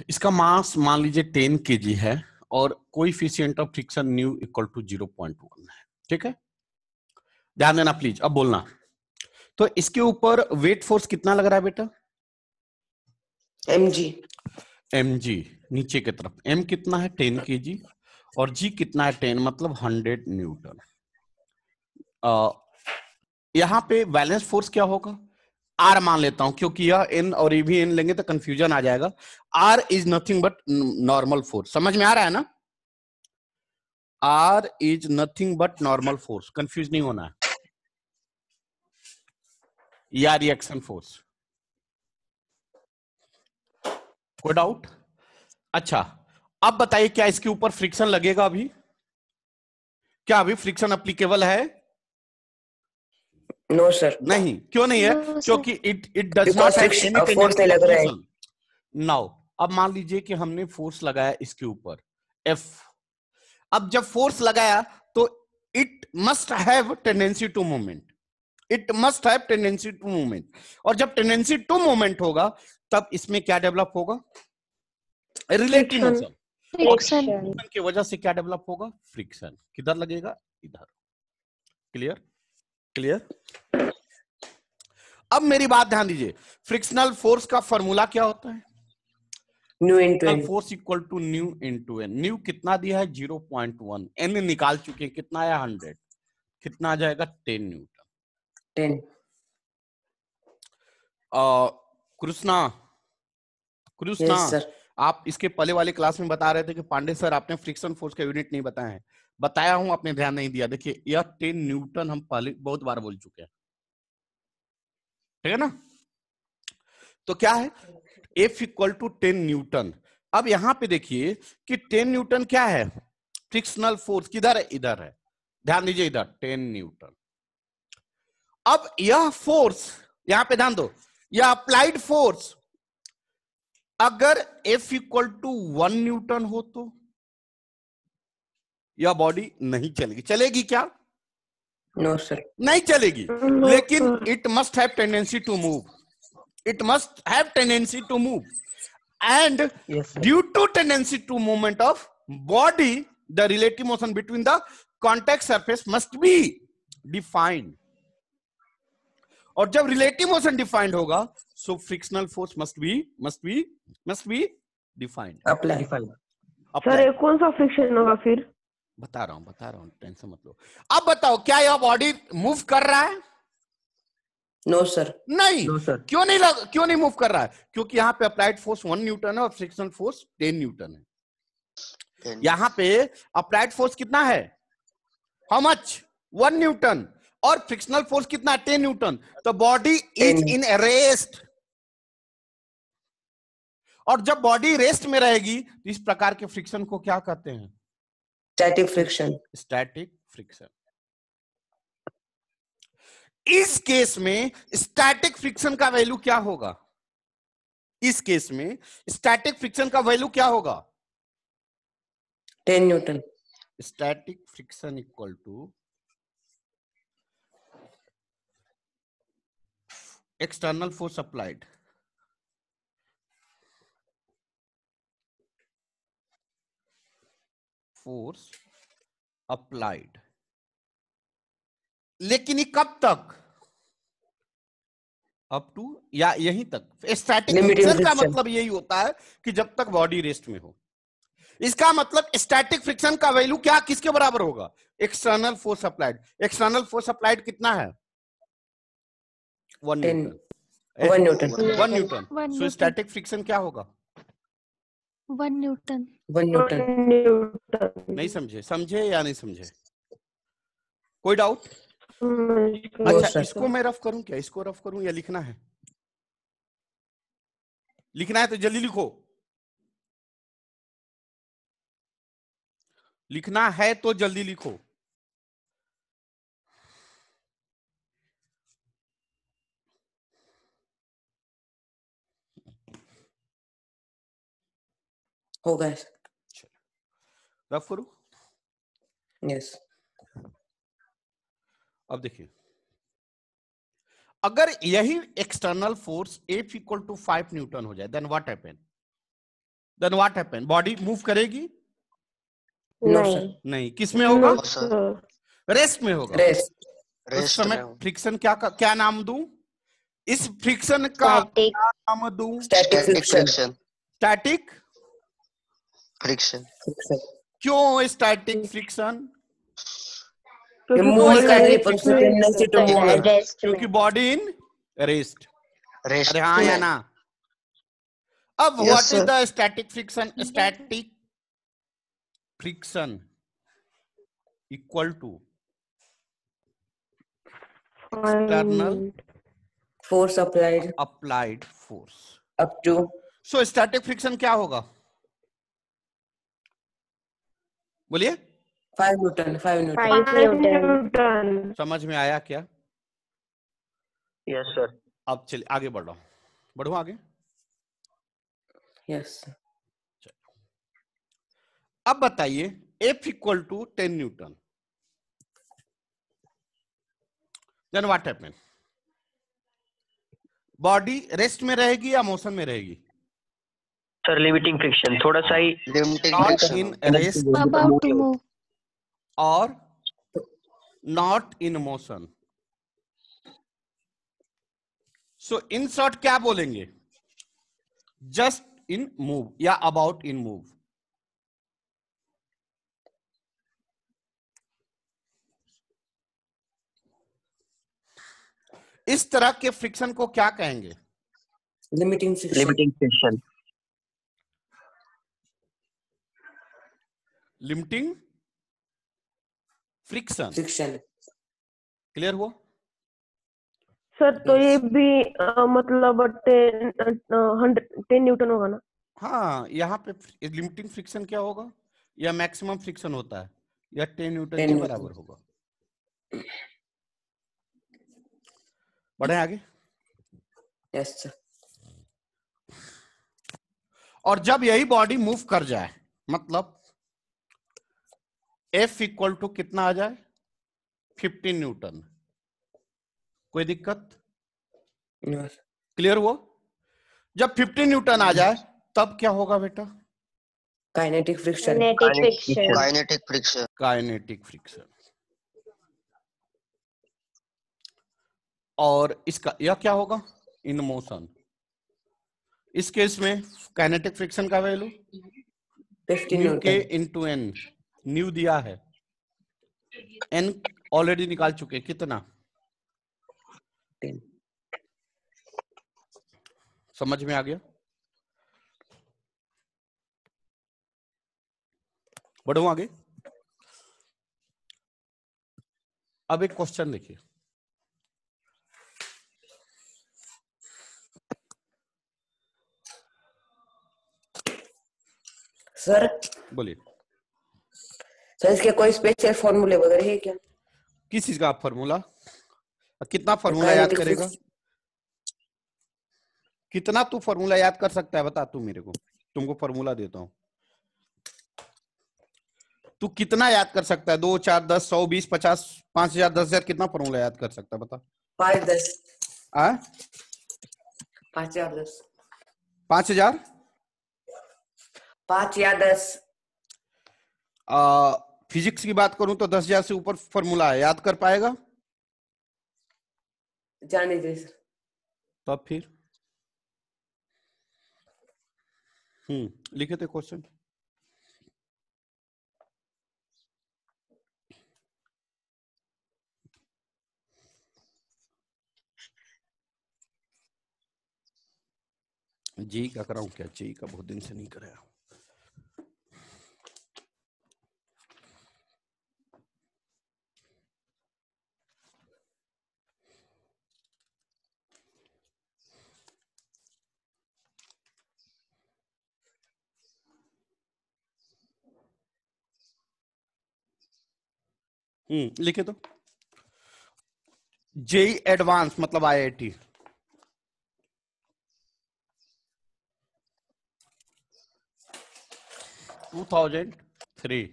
इसका मास मान लीजिए 10 kg है और coefficient of friction mu equal to 0.1 है। ठीक है, ध्यान देना प्लीज। अब बोलना, तो इसके ऊपर वेट फोर्स कितना लग रहा है बेटा? mg। mg नीचे की तरफ, m कितना है 10 kg और g कितना है 10, मतलब 100 न्यूटन। यहां पे बैलेंस फोर्स क्या होगा? आर मान लेता हूं, क्योंकि यह एन और ये भी एन लेंगे तो कंफ्यूजन आ जाएगा। R is nothing but normal force, समझ में आ रहा है ना? R is nothing but normal force, confuse नहीं होना है, या रिएक्शन फोर्स। कोई डाउट? अच्छा, अब बताइए क्या इसके ऊपर फ्रिक्शन लगेगा अभी? क्या अभी फ्रिक्शन अप्लीकेबल है? No sir. नहीं, क्यों नहीं है? No, क्योंकि it does not have any force नहीं लग रहा है। नाउ अब मान लीजिए कि हमने फोर्स लगाया इसके ऊपर F। अब जब फोर्स लगाया तो it must have tendency to movement, it must have tendency to movement. और जब टेंडेंसी टू मूवमेंट होगा तब इसमें क्या डेवलप होगा? Relative motion. फ्रिक्शन। की वजह से क्या डेवलप होगा? फ्रिक्शन। किधर लगेगा? इधर। क्लियर? क्लियर? अब मेरी बात ध्यान दीजिए, फ्रिक्शनल फोर्स का फॉर्मूला क्या होता है? Mu into N. Force equal to mu into N. Mu कितना दिया है? 0.1। एन निकाल चुके हैं, कितना आया? 100। कितना आ जाएगा? 10 Newton. 10। Krishna, Krishna, Yes, sir. आप इसके पहले वाले क्लास में बता रहे थे कि पांडे सर आपने फ्रिक्शन फोर्स का यूनिट नहीं बताया है। बताया हूं, आपने ध्यान नहीं दिया। देखिए यह 10 न्यूटन हम पहले बहुत बार बोल चुके हैं, ठीक है ना? तो क्या है? F equal to 10 newton. अब यहां पे देखिए कि 10 न्यूटन क्या है? Frictional force. किधर है? इधर है, ध्यान दीजिए, इधर 10 न्यूटन। अब यह फोर्स, यहां पे ध्यान दो, यह अप्लाइड फोर्स अगर F इक्वल टू 1 न्यूटन हो तो यह बॉडी नहीं चलेगी। चलेगी क्या? No sir. नहीं चलेगी। No, लेकिन sir. It must have tendency to move, it must have tendency to move, and Yes, sir. due to tendency to movement of body, the relative motion between the contact surface must be defined. और जब relative motion defined होगा सो frictional force must be defined. Apply. Sir ये कौन सा friction होगा फिर? बता रहा हूं, टेंशन मत लो। अब बताओ, क्या यह बॉडी मूव कर रहा है? No sir. नहीं। No sir. क्यों नहीं मूव कर रहा है? क्योंकि यहाँ पे अप्लाइड फोर्स 1 न्यूटन है और फ्रिक्शनल फोर्स 10 न्यूटन है। यहाँ पे अप्लाइड फोर्स कितना है? How much? 1 न्यूटन। और फ्रिक्शनल फोर्स कितना है? 10 न्यूटन। तो बॉडी इज इन रेस्ट। और जब बॉडी रेस्ट में रहेगी तो इस प्रकार के फ्रिक्शन को क्या कहते हैं? Static friction. Static friction. इस केस में स्टैटिक फ्रिक्शन का वैल्यू क्या होगा? इस केस में स्टैटिक फ्रिक्शन का वैल्यू क्या होगा? 10 newton. Static friction equal to external force applied force applied. लेकिन ये कब तक? अप टू, या यहीं तक। स्टैटिक फ्रिक्शन का मतलब यही होता है कि जब तक बॉडी रेस्ट में हो। इसका मतलब स्टैटिक फ्रिक्शन का वैल्यू क्या, किसके बराबर होगा? External force applied. External force applied कितना है? 1 न्यूटन। 1 न्यूटन। 1 न्यूटन। सो स्टैटिक फ्रिक्शन क्या होगा? 1 न्यूटन। 1 न्यूटन। नहीं समझे? समझे या नहीं समझे? कोई डाउट? No, अच्छा, sir. इसको मैं रफ करूं क्या? इसको रफ करूं या लिखना है? लिखना है तो जल्दी लिखो। लिखना है तो जल्दी लिखो। होगा। रफ करो। यस। अब देखिए, अगर यही external force F equal to 5 newton हो जाए then what happen? Then what happen, body move करेगी? नो नहीं सर, नहीं। किस में होगा? नो सर रेस्ट में होगा। रेस्ट, उस रेस्ट समय में फ्रिक्शन क्या नाम दूं? इस फ्रिक्शन का स्टैटिक क्या नाम दूं? Static static friction, friction, static. Friction. क्यों स्टैटिक फ्रिक्शन? क्योंकि मूव नहीं बॉडी कर रही रेस्ट पर उसकी में टेंडेंसी टू मूव है। रेस्ट क्योंकि में बॉडी इन रेस्ट। रेस्ट अरे हाँ या में। ना? अब Yes, what is sir. The static friction? Static friction equal to external force applied applied force. Up to, so static friction क्या होगा? बोलिए। 5 न्यूटन, 5 न्यूटन। 5 न्यूटन। समझ में आया क्या? Yes sir. अब चलिए आगे बढ़ रहा हूं, बढ़ो आगे। यस, अब बताइए F equal to 10 newton, then what happen? Body rest में रहेगी या मोशन में रहेगी? सर लिमिटिंग फ्रिक्शन, थोड़ा सा ही limiting not friction in rest about to move. और not in motion. So in short क्या बोलेंगे? जस्ट इन मूव या अबाउट इन मूव। इस तरह के फ्रिक्शन को क्या कहेंगे? Limiting friction, limiting friction. Limiting friction. Friction. Clear हुआ? सर तो ये भी मतलब 10 न्यूटन होगा ना? हाँ, यहाँ पे लिमिटिंग फ्रिक्शन क्या होगा? या मैक्सिमम फ्रिक्शन होता है, या 10 न्यूटन 10 के न्यूटन। बराबर होगा। बढ़े आगे। यस सर, और जब यही बॉडी मूव कर जाए, मतलब F इक्वल टू कितना आ जाए? 15 न्यूटन। कोई दिक्कत? यस, क्लियर हुआ? जब 15 न्यूटन आ जाए तब क्या होगा बेटा? Kinetic friction, kinetic friction. Kinetic friction. और इसका यह क्या होगा? In motion. इस केस में काइनेटिक फ्रिक्शन का वैल्यू 15 न्यू के न्यूटन। Into N. न्यू दिया है, एन ऑलरेडी निकाल चुके। कितना? 10। समझ में आ गया? बढ़ो आगे। अब एक क्वेश्चन देखिए। सर, बोलिए। सर इसके कोई स्पेशल फॉर्मूले वगैरह है क्या? किस चीज का फॉर्मूला? कितना फॉर्मूला याद काइनेटिक करेगा? कितना तू फॉर्मूला याद कर सकता है बता तू मेरे को, तुमको फॉर्मूला देता हूं। तू कितना याद कर सकता है? 2, 4, 10, 100, 20, 50, 5000, 10,000, कितना फॉर्मूला याद कर सकता है बता? 5, 10, आ? 5 या 10, 5000? 5 या 10। फिजिक्स की बात करूं तो 10,000 से ऊपर फॉर्मूला है, याद कर पाएगा? जाने दे सर। तब फिर लिखे थे क्वेश्चन। जी का कराऊं क्या? जी का बहुत दिन से नहीं कराया। लिखे तो। जेई एडवांस मतलब IIT। टू 2003।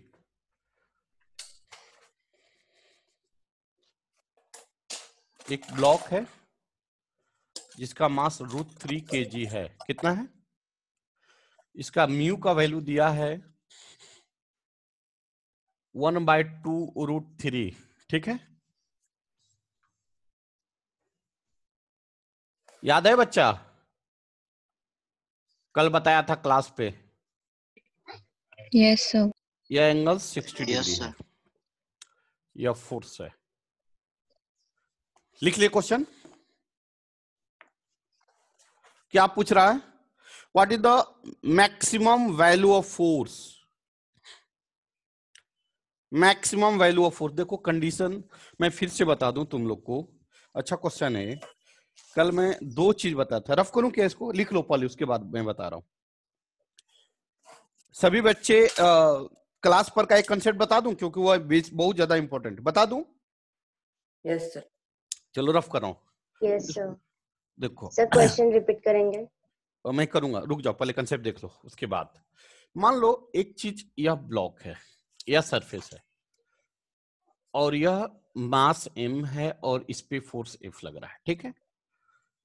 एक ब्लॉक है जिसका मास √3 kg है। कितना है? इसका म्यू का वैल्यू दिया है 1/2√3, ठीक है? याद है बच्चा? कल बताया था क्लास पे। Yes sir. यह एंगल 60 डिग्री Yes, है, sir. यह फोर्स है। लिख लिए क्वेश्चन। क्या पूछ रहा है? What is the maximum value of force? Maximum value of force. देखो कंडीशन मैं फिर से बता दूं तुम लोग को, अच्छा क्वेश्चन है। कल मैं 2 चीज बताया था, रफ करूं क्या इसको? लिख लो पहले, उसके बाद मैं बता रहा हूं। सभी बच्चे क्लास पर का एक कंसेप्ट बता दूं, क्योंकि वो बहुत ज्यादा इंपॉर्टेंट। बता दूं? Yes sir. चलो रफ कर रहा हूं। Yes sir. देखो सर क्वेश्चन रिपीट करेंगे? और मैं करूंगा, रुक जाओ पहले कंसेप्ट देख लो उसके बाद। मान लो एक चीज, यह ब्लॉक है, यह सरफेस है, और यह मास m है, और इस पे फोर्स F लग रहा है, ठीक है?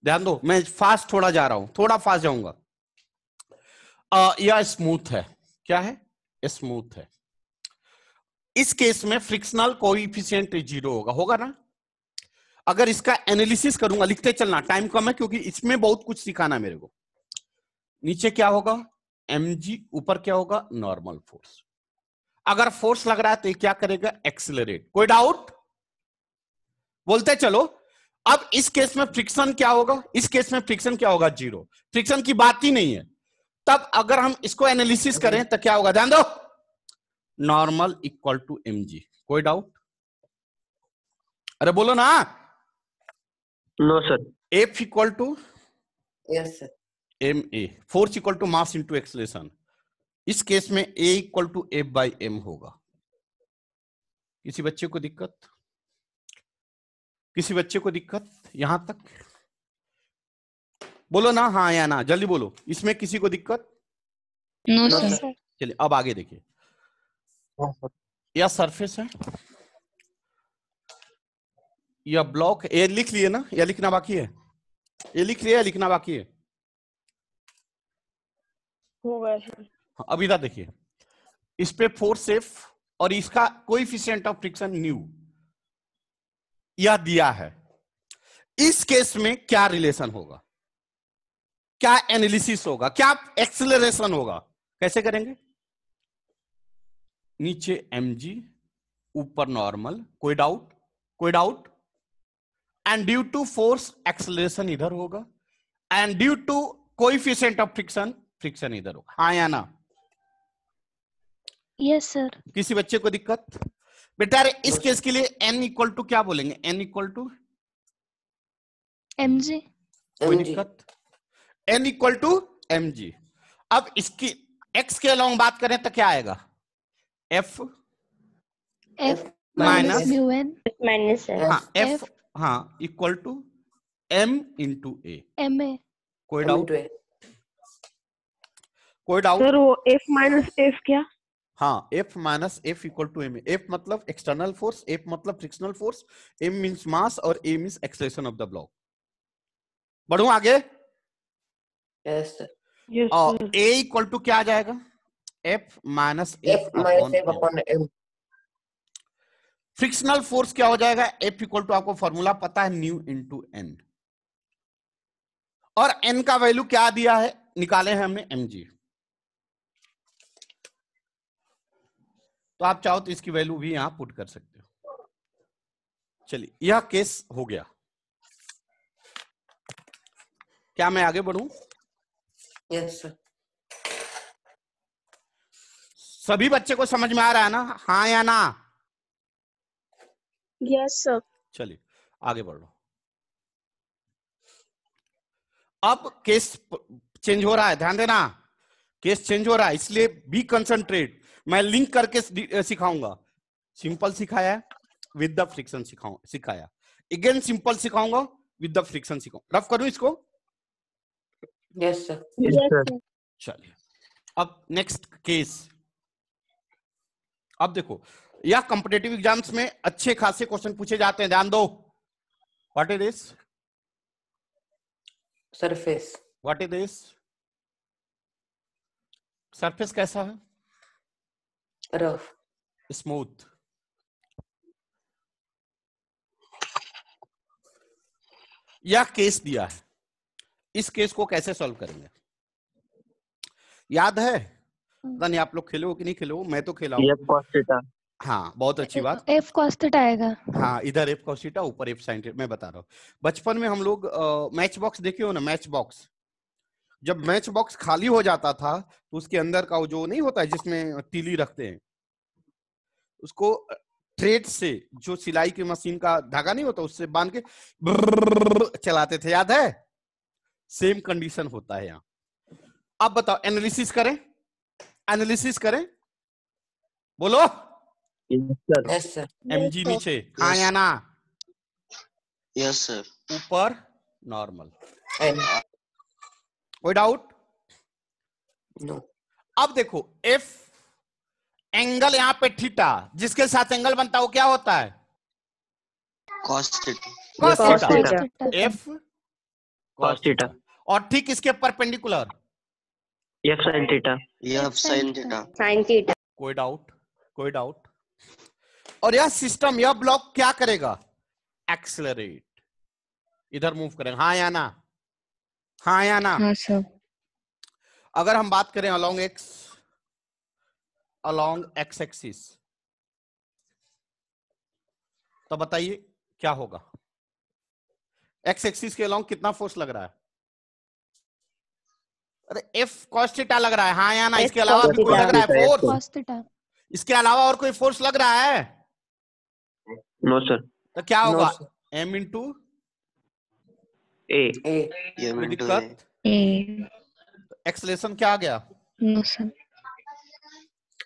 ध्यान दो, मैं फास्ट थोड़ा जा रहा हूं, थोड़ा फास्ट जाऊंगा। यह स्मूथ है। क्या है? स्मूथ है। इस केस में फ्रिक्शनल कोएफिशिएंट 0 होगा, होगा ना? अगर इसका एनालिसिस करूंगा, लिखते चलना, टाइम कम है क्योंकि इसमें बहुत कुछ सिखाना है मेरे को। नीचे क्या होगा? mg, ऊपर क्या होगा? Normal force. अगर फोर्स लग रहा है तो ये क्या करेगा? एक्सिलरेट। कोई डाउट? बोलते चलो। अब इस केस में फ्रिक्शन क्या होगा? इस केस में फ्रिक्शन क्या होगा? 0। फ्रिक्शन की बात ही नहीं है। तब अगर हम इसको एनालिसिस करें तो क्या होगा? ध्यान दो, नॉर्मल इक्वल टू mg। कोई डाउट? अरे बोलो ना। No sir. F equal to yes sir. ma, force equal to mass into acceleration. इस केस में A इक्वल टू F/m होगा। किसी बच्चे को दिक्कत? किसी बच्चे को दिक्कत यहां तक? बोलो ना, हाँ या ना, जल्दी बोलो। इसमें किसी को दिक्कत? No no sir. सर। चलिए अब आगे देखिए। यह सरफेस है, यह ब्लॉक। ये लिख लिए ना, या लिखना बाकी है? ये लिख लिया, लिखना बाकी है? हो गया सर। हाँ, अब इधर देखिए, इस पे फोर्स F और इसका कोएफिशिएंट ऑफ फ्रिक्शन न्यू, यह दिया है। इस केस में क्या रिलेशन होगा? क्या एनालिसिस होगा? क्या एक्सेलरेशन होगा? कैसे करेंगे? नीचे mg, ऊपर नॉर्मल। कोई डाउट? कोई doubt? And due to force acceleration इधर होगा, and due to coefficient of friction, friction इधर होगा। हाँ या ना? Yes sir. किसी बच्चे को दिक्कत? बेटा अरे इस केस के लिए n इक्वल टू क्या बोलेंगे? n equal to mg। कोई mg। दिक्कत? n equal to mg। अब इसकी x के अलोंग बात करें तो क्या आएगा? f f minus minus mu n minus हाँ f f हाँ equal to m into a। ma। कोई m डाउट? into a। कोई डाउट? सर वो f माइनस f क्या? हाँ f minus f equal to m। f मतलब external force, f मतलब frictional force, m means mass और a means acceleration of the block. बढ़ूं आगे? Yes sir. यस और सर। a इक्वल टू क्या आ जाएगा? f minus f f minus upon f upon m। Frictional force क्या हो जाएगा? F इक्वल टू, आपको फॉर्मूला पता है, न्यू इंटू n। और n का वैल्यू क्या दिया है? निकाले हैं हमने mg। तो आप चाहो तो इसकी वैल्यू भी यहां पुट कर सकते हो। चलिए यह केस हो गया। क्या मैं आगे बढ़ूं? Yes sir. सभी बच्चे को समझ में आ रहा है ना? हाँ या ना? Yes sir. चलिए आगे बढ़ लो। अब केस चेंज हो रहा है, ध्यान देना, केस चेंज हो रहा है, इसलिए बी कंसंट्रेट। मैं लिंक करके सिखाऊंगा। सिंपल सिखाया, विद द फ्रिक्शन सिखाया, अगेन सिंपल सिखाऊंगा, विद द फ्रिक्शन सिखाऊंगा। रफ करूं इसको? Yes sir. Yes sir. चलिए अब नेक्स्ट केस। अब देखो, यह कॉम्पिटेटिव एग्जाम्स में अच्छे खासे क्वेश्चन पूछे जाते हैं, ध्यान दो। What is this? Surface. What is this? Surface कैसा है? रफ। स्मूथ। यह केस दिया है, इस केस को कैसे सॉल्व करेंगे? याद है? पता नहीं आप लोग खेले हो कि नहीं खेले हो, मैं तो खेला हूँ। F cos theta. हाँ, बहुत अच्छी बात। F cos theta आएगा। हाँ, इधर F cos थीटा, ऊपर F sin थीटा। मैं बता रहा हूँ, बचपन में हम लोग मैच बॉक्स देखे हो ना, मैच बॉक्स। जब मैच बॉक्स खाली हो जाता था तो उसके अंदर का वो जो नहीं होता है जिसमें तीली रखते हैं, उसको थ्रेड से, जो सिलाई की मशीन का धागा नहीं होता, उससे बांध के चलाते थे, याद है? सेम कंडीशन होता है यहाँ। अब बताओ, एनालिसिस करें, एनालिसिस करें, बोलो। Yes sir. Yes sir. mg नीचे, हाँ या ना? Yes sir. ऊपर नॉर्मल। एन। कोई डाउट? नो। अब देखो, एफ एंगल यहाँ पे थीटा, जिसके साथ एंगल बनता है वो क्या होता है? Cos theta. cos Cos theta. theta. F Cos theta. और ठीक इसके perpendicular F sin theta. F sine theta. Sine theta. कोई डाउट? कोई डाउट? और यह सिस्टम, यह ब्लॉक क्या करेगा? एक्सेलरेट, इधर मूव करेगा, हाँ या ना? हाँ या ना? हाँ सर। अगर हम बात करें अलोंग एक्स एक्सिस, तो बताइए क्या होगा? एक्स एक्सिस के अलोंग कितना फोर्स लग रहा है? अरे F cos थीटा लग रहा है, हाँ या ना? इसके अलावा भी कोई लग रहा है फोर्स? Cos theta. इसके अलावा और कोई फोर्स लग रहा है? No sir. तो क्या नो होगा? सर। m into A. ए। ये कोई मिनटू दिक्कत? A. एक्सलेशन क्या आ गया? No sir.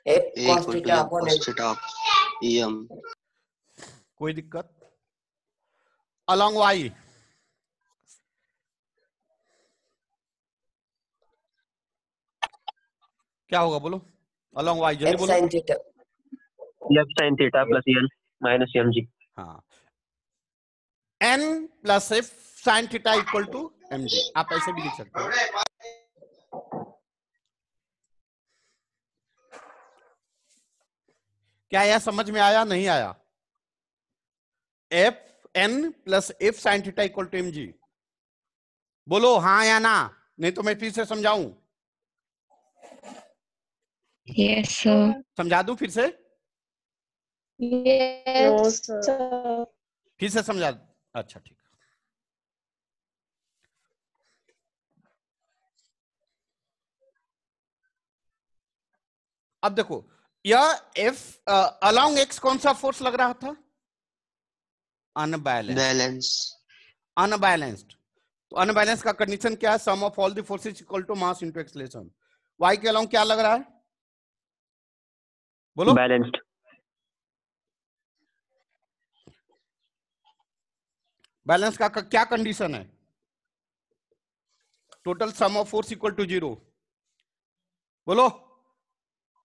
F A cos equal to theta M upon cos theta M. कोई दिक्कत? अलोंग y क्या होगा? बोलो, अलोंग y जल्दी एफ बोलो। Sine theta. F sin theta plus N minus mg. हाँ, n plus F sine theta equal to mg, आप ऐसे भी लिख सकते हो। क्या यह समझ में आया? नहीं आया? F N plus F sine theta equal to mg, बोलो हाँ या ना? नहीं तो मैं फिर से समझाऊं? Yes sir. समझा दूं फिर से? No sir. फिर से समझा? अच्छा ठीक। अब देखो, यह एफ अलोंग एक्स कौन सा फोर्स लग रहा था? अनबैलेंस। बैलेंस। अनबैलेंस्ड। तो अनबैलेंस का कंडीशन क्या है? Sum of all the forces equal to mass into acceleration. Y के अलोंग क्या लग रहा है? बोलो। Balanced. बैलेंस का क्या कंडीशन है? Total sum of force equal to 0। बोलो,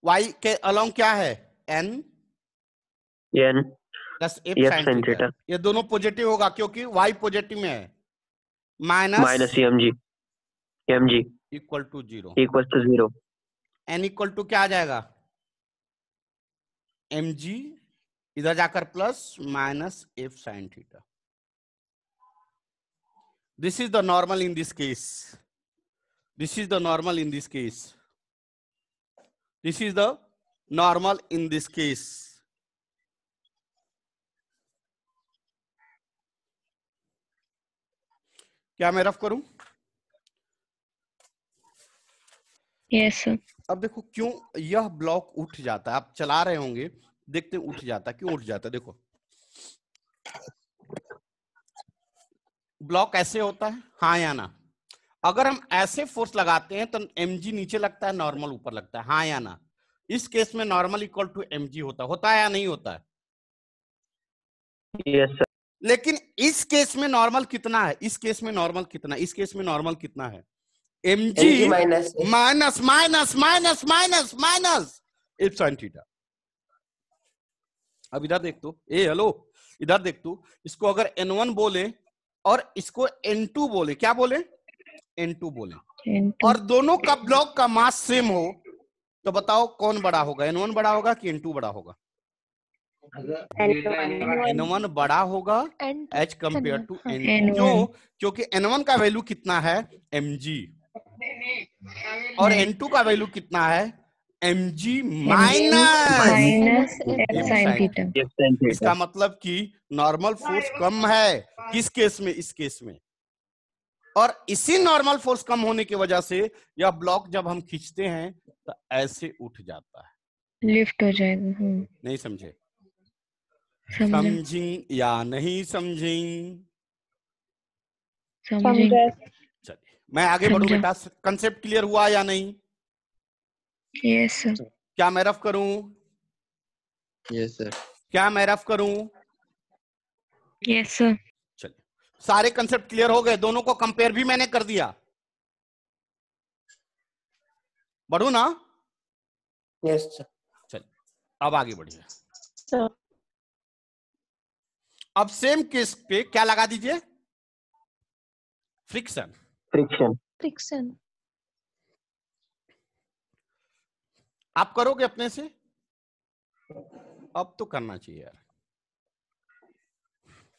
y के अलोंग क्या है? n N. Plus F F sine sin theta. theta. ये दोनों पॉजिटिव होगा क्योंकि y पॉजिटिव में है। Minus minus mg. mg equal to 0। equals to 0. n equal to क्या आ जाएगा? mg, इधर जाकर plus minus F sine theta. This is the normal in this case. This is the normal in this case. This is the normal in this case. क्या मैं rough करूं? Yes sir. अब देखो क्यों यह ब्लॉक उठ जाता है। आप चला रहे होंगे, देखते उठ जाता है। क्यों उठ जाता है? देखो, ब्लॉक ऐसे होता है, हाँ या ना? अगर हम ऐसे फोर्स लगाते हैं तो mg नीचे लगता है, नॉर्मल ऊपर लगता है, हाँ या ना? इस केस में नॉर्मल इक्वल टू mg होता है या नहीं होता है? Yes sir. लेकिन इस केस में नॉर्मल कितना है? इस केस में नॉर्मल कितना है? इस केस में नॉर्मल कितना है? mg mg minus minus minus minus minus minus F sine theta. अब इधर देख तो, हेलो, इधर देख तो, इसको अगर n1 बोले और इसको n2 बोले, क्या बोले? n2 बोले, Into और दोनों का ब्लॉक का मास सेम हो, तो बताओ कौन बड़ा होगा, N1 बड़ा होगा कि N2 बड़ा होगा? N1 बड़ा होगा as compare to N2। N1। क्यों? क्योंकि N1 का वैल्यू कितना है? mg, और N2 का वैल्यू कितना है? mg minus minus F F sin sin theta. F sin theta. इसका मतलब कि नॉर्मल फोर्स कम है, किस केस में? इस केस में। और इसी नॉर्मल फोर्स कम होने की वजह से यह ब्लॉक जब हम खींचते हैं तो ऐसे उठ जाता है। लिफ्ट हो जाएगा। नहीं समझे? समझा समझें या नहीं समझें? समझे। चलिए मैं आगे बढ़ूं समझा। बेटा। कंसेप्ट क्लियर हुआ या नहीं? Yes sir. क्या मैं रफ करूं? Yes sir. क्या मैं रफ करूं? Yes sir. चलिए सारे कंसेप्ट क्लियर हो गए, दोनों को कंपेयर भी मैंने कर दिया। बढ़ू ना? Yes sir. चलिए अब आगे बढ़िए। सर अब सेम केस पे क्या लगा दीजिए? फ्रिक्शन। Friction. फ्रिक्शन आप करोगे अपने से? अब तो करना चाहिए यार।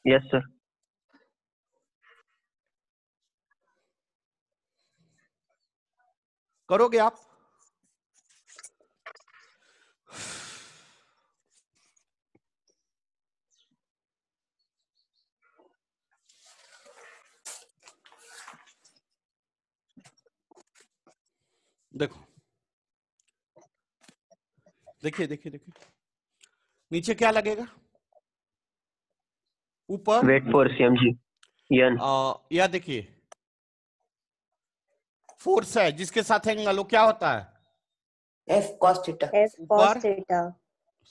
Yes sir. करोगे आप? देखो देखिए देखिए देखिए, नीचे क्या लगेगा? ऊपर Weight force mg. N. या देखिए फोर्स है जिसके साथ एंगल, वो क्या होता है? F cos theta। F cos ऊपर theta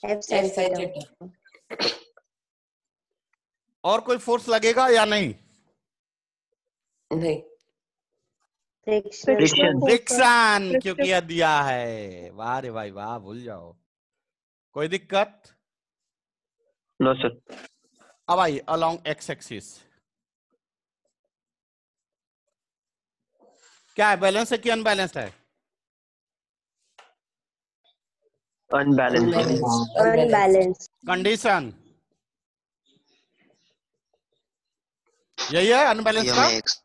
F F sin sin theta theta। और कोई फोर्स लगेगा या नहीं? नहीं। फ्रिक्शन फ्रिक्शन, क्योंकि यह दिया है। वाह रे भाई वाह, भूल जाओ। कोई दिक्कत? No sir. अब आइए अलोंग एक्स एक्सिस। क्या है, बैलेंस है कि अनबैलेंस्ड है? Unbalanced. unbalanced कंडीशन यही है अनबैलेंस का। mx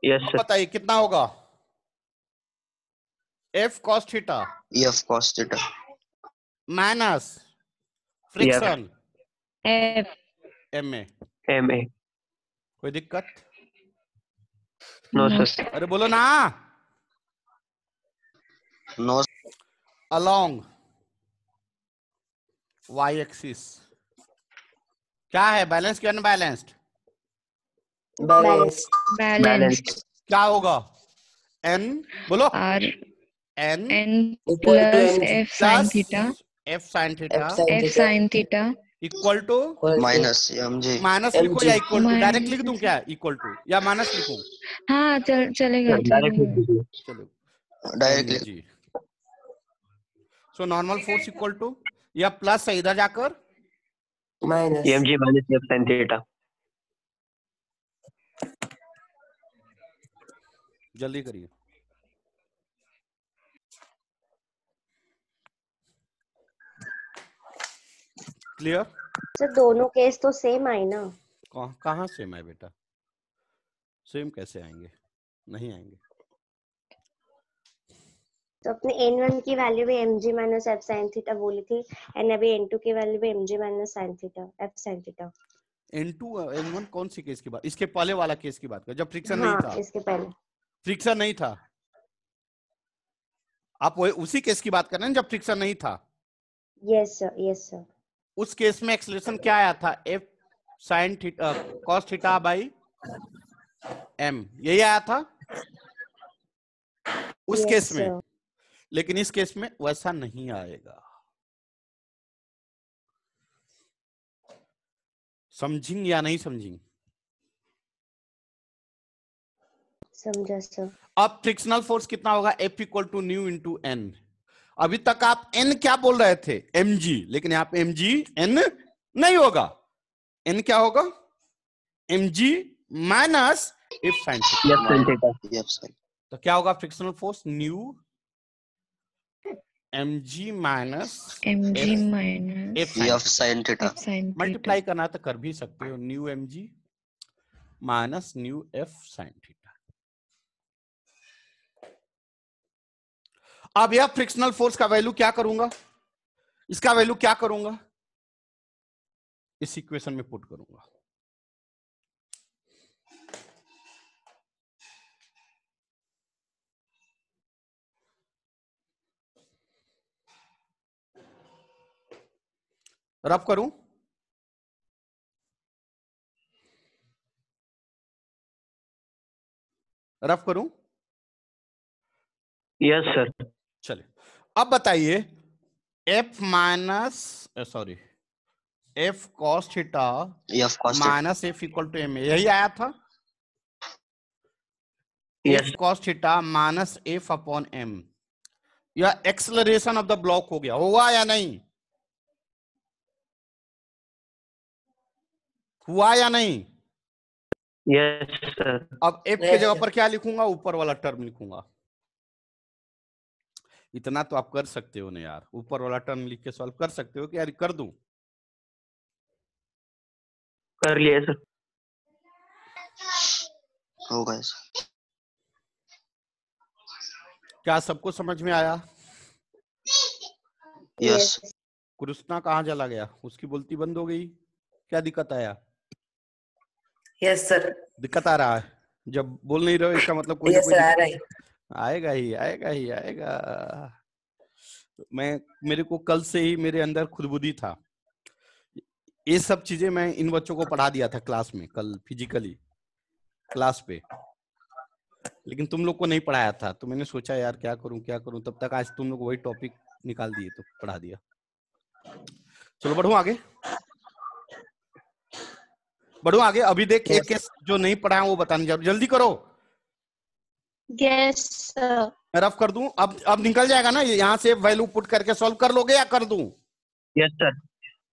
Yes sir. बताइए कितना होगा? F cos theta F cos theta minus friction F ma। Ma. कोई दिक्कत? No no sir. अरे बोलो ना। no अलोंग y एक्सिस क्या है, बैलेंस की अनबैलेंस्ड? बैलेंस। बैलेंस्ड। क्या होगा? n बोलो R n N Equal to plus mg F sin plus theta f sin theta F sin F theta sin theta equal to equal to minus mg minus लिखो mg। या equal to? Direct लिख दूं minus. क्या equal to, या minus लिखूं? हाँ चलेगा Direct चलेगा। with the चलो directly mg। So normal force equal to, या प्लस है इधर जाकर minus mg minus F sin theta. जल्दी करिए। क्लियर? सर दोनों केस तो सेम आई ना। कहाँ सेम है बेटा? सेम कैसे आएंगे? नहीं आएंगे। तो अपने n1 की वैल्यू भी mg minus f sin theta बोली थी, एंड अभी n2 की वैल्यू भी mg minus sin theta f sin theta. N2 N1 कौन सी केस की बात? इसके पहले वाला केस की बात कर, जब फ्रिक्शन नहीं हाँ था। इसके पहले फ्रिक्शन नहीं था, आप वो उसी केस की बात कर रहे हैं जब फ्रिक्शन नहीं था। यस सर उस केस में एक्सेलरेशन क्या आया था? F sin theta cos theta by m, यही आया था उस Yes, केस में। sir. लेकिन इस केस में वैसा नहीं आएगा। समझेंगे या नहीं समझेंगे? समझा सर। अब फ्रिक्शनल फोर्स कितना होगा? F equal to mu into N. अभी तक आप n क्या बोल रहे थे? mg, लेकिन यहाँ पे mg n नहीं होगा। n क्या होगा? mg minus F sin theta. F sin theta. F sin तो क्या होगा frictional force? New mg minus mg minus f sin F sin theta. f sin theta. Multiply करना तो कर भी सकते हो, new mg minus new f sin theta. अब यह फ्रिक्शनल फोर्स का वैल्यू क्या करूंगा, इसका वैल्यू क्या करूंगा, इस इक्वेशन में पुट करूंगा। रफ करूं, रफ करूं, यस सर। चलिए अब बताइए f minus sorry f cos theta F cos theta. Minus f equal to m, यही आया था। Yes f cos theta minus f upon m, यह एक्सेलरेशन ऑफ द ब्लॉक हो गया, हुआ या नहीं, हुआ या नहीं। Yes sir. अब f के जगह पर क्या लिखूंगा, ऊपर वाला टर्म लिखूंगा। इतना तो आप कर सकते हो ना यार, ऊपर वाला टर्म लिख के सॉल्व कर सकते हो कि यार कर दूं। कर लिया सर। होगा ऐसा। क्या सबको समझ में आया। Yes. कृष्णा कहाँ चला गया, उसकी बोलती बंद हो गई, क्या दिक्कत आया। Yes sir. दिक्कत आ रहा है, जब बोल नहीं रहे हो इसका मतलब कोई ना यस कोई सर, आ दिक्कत रहा है। आएगा ही आएगा ही आएगा। मेरे को कल से ही मेरे अंदर खुदबुदी था, ये सब चीजें मैं इन बच्चों को पढ़ा दिया था क्लास में, कल फिजिकली क्लास पे, लेकिन तुम लोग को नहीं पढ़ाया था। तो मैंने सोचा यार क्या करूं, तब तक आज तुम लोग वही टॉपिक निकाल दिए तो पढ़ा दिया। चलो बढ़ो आगे, बढ़ो आगे। अभी देख एक केस जो नहीं पढ़ा है वो बताने, जल्दी करो। Yes sir. मैं रफ कर दूं, अब निकल जाएगा ना, यहाँ से वैल्यू पुट करके सॉल्व कर लोगे या कर दूं। Yes sir.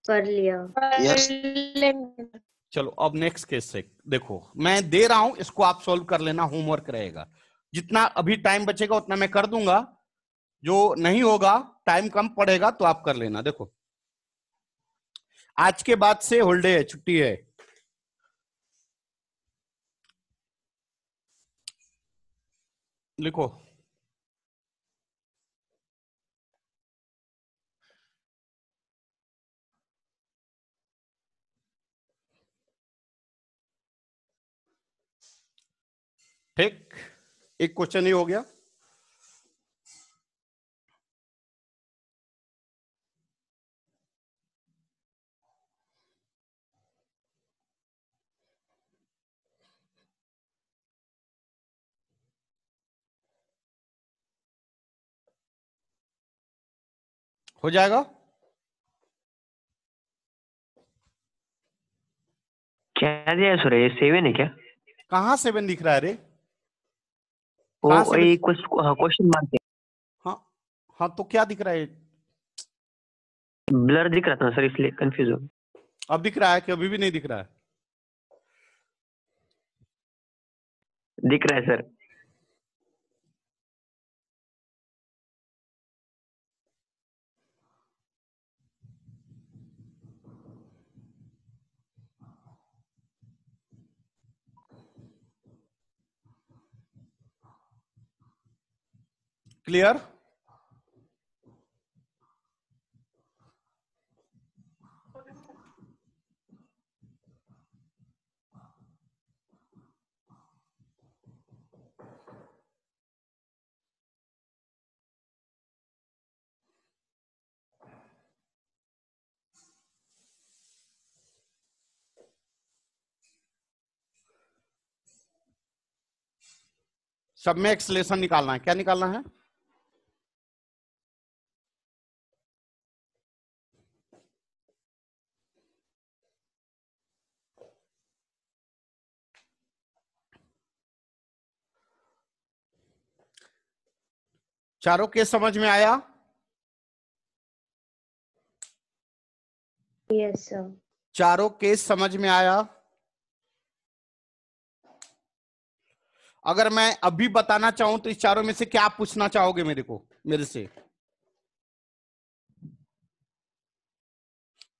कर लिया। Yes. चलो अब नेक्स्ट केस से देखो, मैं दे रहा हूं इसको आप सॉल्व कर लेना, होमवर्क रहेगा। जितना अभी टाइम बचेगा उतना मैं कर दूंगा, जो नहीं होगा टाइम कम पड़ेगा तो आप कर लेना। देखो आज के बाद से हॉलिडे है, छुट्टी है। लिखो ठीक, एक क्वेश्चन ही हो गया। हो जाएगा। क्या दिया सर, ये 7 है क्या? कहाँ 7 दिख रहा है रे, वो कहाँ से वही क्वेश्चन मार्क है। हाँ हाँ, तो क्या दिख रहा है, ब्लर दिख रहा था सर, इसलिए कंफ्यूज हो। अब दिख रहा है कि अभी भी नहीं दिख रहा है। दिख रहा है सर। क्लियर। सब में एक्सलेशन निकालना है, क्या निकालना है, चारों केस समझ में आया। Yes sir. चारों केस समझ में आया। अगर मैं अभी बताना चाहूं तो इस चारों में से क्या आप पूछना चाहोगे मेरे से।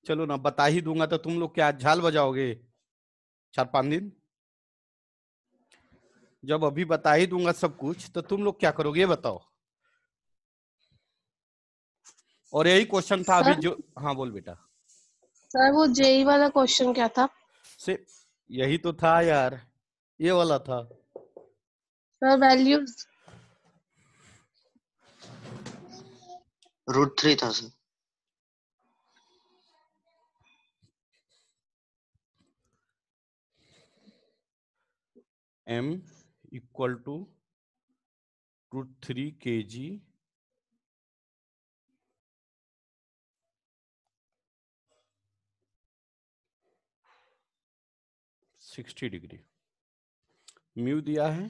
चलो ना, बता ही दूंगा तो तुम लोग क्या झाल बजाओगे 4-5 दिन? जब अभी बता ही दूंगा सब कुछ तो तुम लोग क्या करोगे ये बताओ। और यही क्वेश्चन था अभी जो, हाँ बोल बेटा। सर वो जेई वाला क्वेश्चन क्या था? से यही तो था यार, ये वाला था। सर वैल्यूज √3 था सर। m इक्वल टू √3 kg (60 डिग्री). म्यू दिया है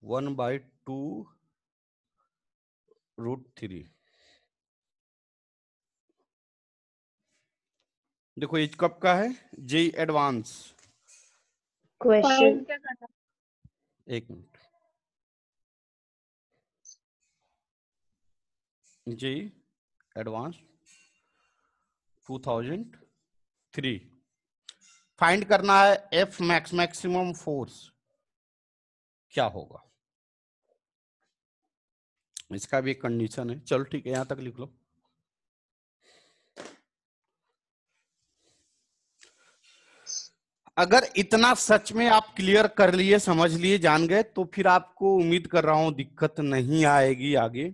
1/2 √3। देखो एज कब का है, जेई एडवांस। क्वेश्चन क्या करना? एक मिनट, जेई एडवांस 2003। फाइंड करना है एफ मैक्स, मैक्सिमम फोर्स क्या होगा। इसका भी एक कंडीशन है। चलो ठीक है, यहां तक लिख लो। अगर इतना सच में आप क्लियर कर लिए, समझ लिए, जान गए, तो फिर आपको उम्मीद कर रहा हूं दिक्कत नहीं आएगी आगे।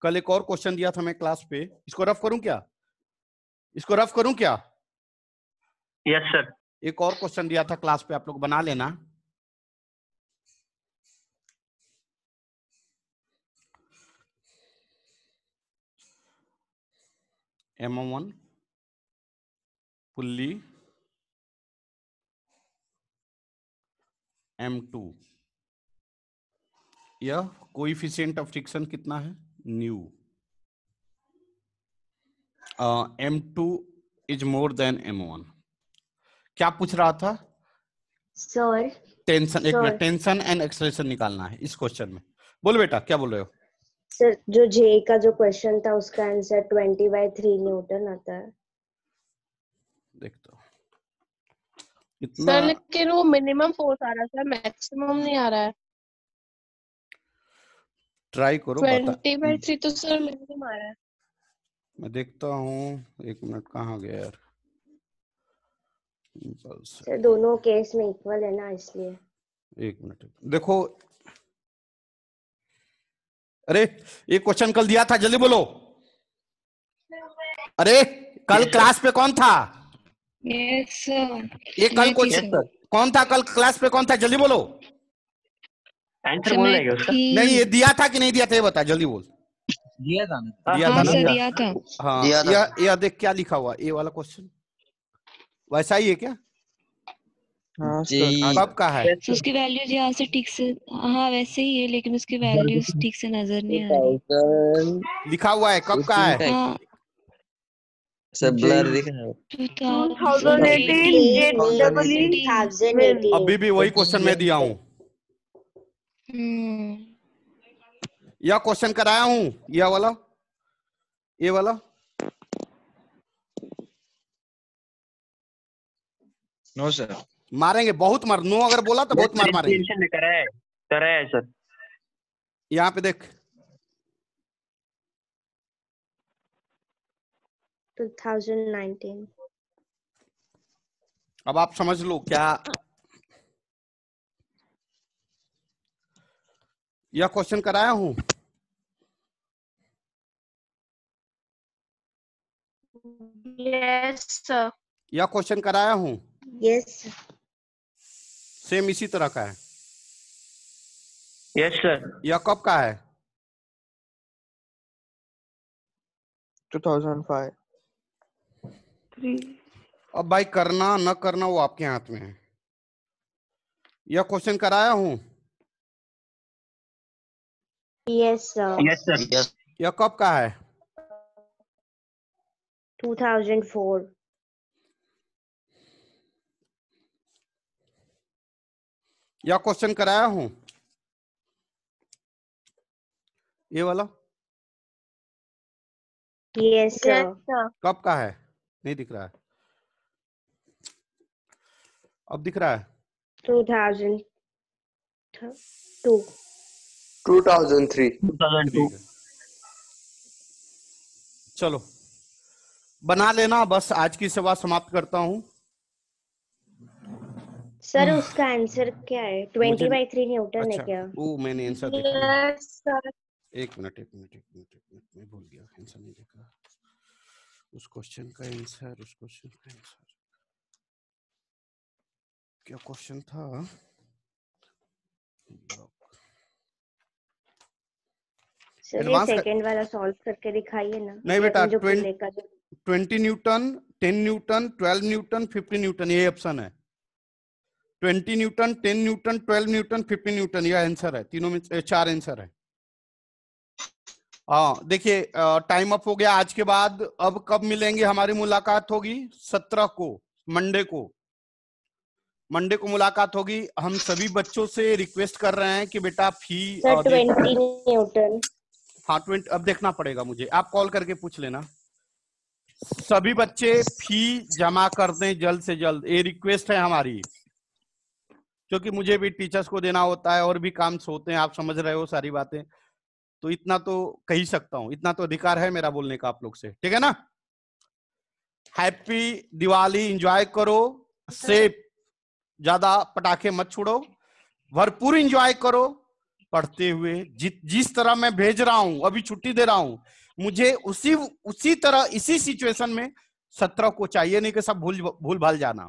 कल एक और क्वेश्चन दिया था मैं क्लास पे, इसको रफ करूं क्या? इसको रफ करूं क्या? Yes sir. एक और क्वेश्चन दिया था क्लास पे, आप लोग बना लेना। M1 पुल्ली M2, यह कोएफिशिएंट ऑफ फ्रिक्शन कितना है? New. M2 is more than M1। क्या पूछ रहा था? सर टेंशन, एक minute, sir tension and acceleration निकालना है इस क्वेश्चन में। बोल बेटा, क्या बोल रहे हो? सर जो जे का जो क्वेश्चन था उसका आंसर 20/3 न्यूटन आता है। देखता हूं इतना। सर लेकिन वो मिनिमम फोर्स आ रहा है सर, मैक्सिमम नहीं आ रहा है। ट्राई करो, बता। 20/3 तो सर मिनिमम आ रहा है। मैं देखता हूँ, एक मिनट, कहाँ गया यार इम्पल्स। सर दोनों केस में इक्वल है ना, इसलिए। एक मिनट देखो, अरे एक क्वेश्चन कल दिया था, जल्दी बोलो। अरे कल क्लास पे कौन था? Yes sir. ये कल मैं थी क्वेश्चन सर। कौन था? कल क्लास पे कौन था? जल्दी बोलो। आंसर सर बोल मैं रहे क्या उसका? थी। नहीं, ये दिया था कि नहीं दिया था ये बता, जल्दी बोल। दिया था ना। दिया था हाँ ना? सर दिया था। हाँ, दिया था। यह देख क्या लिखा हुआ, ये वाला क्वेश्चन वैसा ही है क्या? हाँ कब का है? तो उसकी वैल्यूज यहाँ से ठीक से, हाँ वैसे ही है, लेकिन उसकी वैल्यूज ठीक से नजर नहीं आ रही। लिखा हुआ है, कब का है? हाँ सब ब्लर दिख रहा है। 2018 2018 अभी भी वही क्वेश्चन मैं दिया हूँ, यह क्वेश्चन कराया हूँ, यह वाला, ये वाला। No sir. मारेंगे बहुत, मार, नो अगर बोला तो बहुत मार मारेंगे। कराया है सर। यहाँ पे देख, 2019। अब आप समझ लो क्या यह क्वेश्चन कराया हूँ। Yes sir. यह क्वेश्चन कराया हूँ, यस सेम इसी तरह का है। Yes sir. यह कब का है? 2005। अब भाई करना न करना वो आपके हाथ में है। यह क्वेश्चन कराया हूँ, yes sir. Yes sir. Yes. यह कब का है? 2004। यह क्वेश्चन कराया हूँ, ये वाला। Yes, sir. कब का है? नहीं दिख रहा है, अब दिख रहा है। 2002. 2003. 2002. चलो बना लेना, बस आज की सेवा समाप्त करता हूँ। सर उसका आंसर क्या है? 20/3 न्यूटन है क्या? ओ मैंने आंसर देखा। Yes, sir. एक मिनट मैं भूल गया, आंसर नहीं देखा। उस क्वेश्चन का आंसर, क्या क्वेश्चन था? सर ये Advance सेकंड वाला सॉल्व करके दिखाइए ना। नहीं बेटा, जो पहले का जो 20 न्यूटन, 10 न्यूटन, 12 न्यूटन, 50 न्यूटन, ये ऑप्शन है। 20 न्यूटन, 10 न्यूटन, 12 न्यूटन, 50 न्यूटन, ये आंसर है। तीनों में 4 आंसर है। हाँ देखिए, टाइम अप हो गया। आज के बाद अब कब मिलेंगे? हमारी मुलाकात होगी 17 को, मंडे को मुलाकात होगी। हम सभी बच्चों से रिक्वेस्ट कर रहे हैं कि बेटा फी 20 न्यूटन। हाँ 20, अब देखना पड़ेगा मुझे, आप कॉल करके पूछ लेना। सभी बच्चे फी जमा कर दें जल्द से जल्द, ये रिक्वेस्ट है हमारी, क्योंकि मुझे भी टीचर्स को देना होता है और भी काम होते हैं, आप समझ रहे हो सारी बातें। तो इतना तो कह ही सकता हूं, इतना तो अधिकार है मेरा बोलने का आप लोग से, ठीक है ना। हैप्पी दिवाली, एंजॉय करो, सेफ, ज्यादा पटाखे मत छोड़ो, भरपूर एंजॉय करो पढ़ते हुए। जिस तरह मैं भेज रहा हूं, अभी छुट्टी दे रहा हूं, मुझे उसी तरह इसी सिचुएशन में 17 को चाहिए, नहीं कि सब भूल भाल जाना।